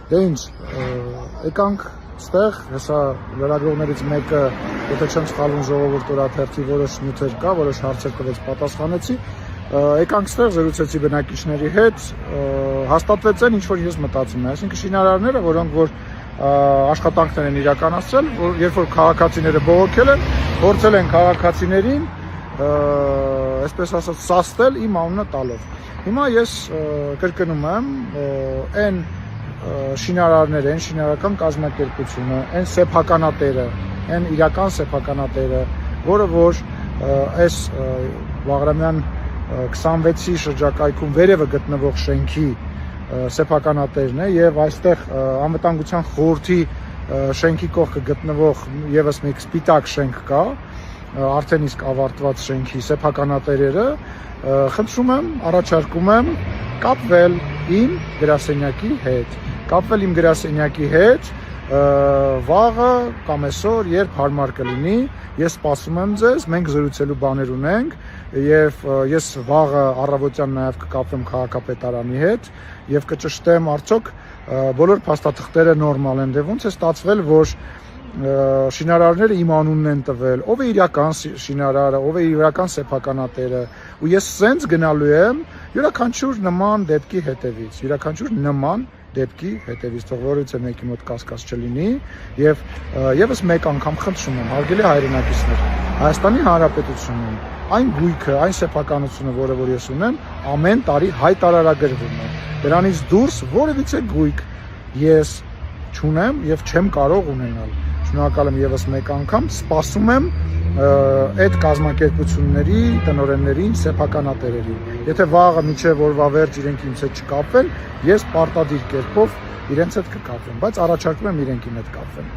Դե ինչ, եկանք ստեղ, հեսա լրագրողներից մեկը, եթե չեմ սխալվում ժողովուրդ օրաթերթի որոշ նյութեր կա, որոշ հարցեր տվեց պատասխանեցի, եկանք ստեղ զրուցեցի բնակիչների հետ, հաստատվեց այն, ինչ որ ես մտածում եմ, այսինքն շինարարները, որոնք որ աշխատանքներ են իրականացրել, երբ որ քաղաքացիները բողոքել են, փորձել են քաղաքացիներին, այսպես ասած, սաստել իմ անունը տալով։ Հիմա ես կրկնում եմ, այն շինարարները, այն շինարարական կազմակերպությունը, այն սեփականատերը, այն իրական սեփականատերը, որը որ այս Բաղրամյան 26-ի շրջակայքում վերևը գտնվող շենքի սեփականատերն է եւ այստեղ անվտանգության խորհրդի շենքի կողքը գտնվող եւս մեկ սպիտակ շենք կա, արդեն իսկ ավարտված շենքի սեփականատերերը, խնդրում եմ, առաջարկում եմ կապվել իմ գրասենյակի հետ, վաղը կամ այսօր, երբ հարմար կլինի, ես սպասում եմ ձեզ, մենք զրուցելու բաներ ունենք եւ ես վաղը առավոտյան նաեւ կկապվեմ քաղաքապետարանի հետ եւ կճշտեմ արդյոք բոլոր փաստաթղթերը նորմալ են, դե ոնց է ստացվել, որ շինարարները իմ անունն են տվել, ով է իրական շինարարը, ով է իրական սեփականատերը, ու ես սենց գնալու եմ յուրաքանչյուր նման դեպքի հետևից, թող որևէ մեկի մոտ կասկած չլինի, եւ եւս մեկ անգամ խնդրում եմ, հարգելի հայրենակիցներ, Հայաստանի Հանրապետությունում այն գույքը, այն սեփականությունը, որը որ ես ունեմ, ամեն տարի հայտարարագրվում է։ Դրանից դուրս որևիցե գույք ես չունեմ եւ չեմ կարող ունենալ։ Շնորհակալ եմ եւս մեկ անգամ, սպասում եմ այդ կազմակերպությունների տնօրեններին, սեփականատերերին։ Եթե վաղը մինչև օրվա վերջ իրենք ինձ հետ չկապվեն, ես պարտադիր կերպով իրենց հետ կկապվեմ, բայց առաջարկում եմ իրենք իմ հետ կապվեն։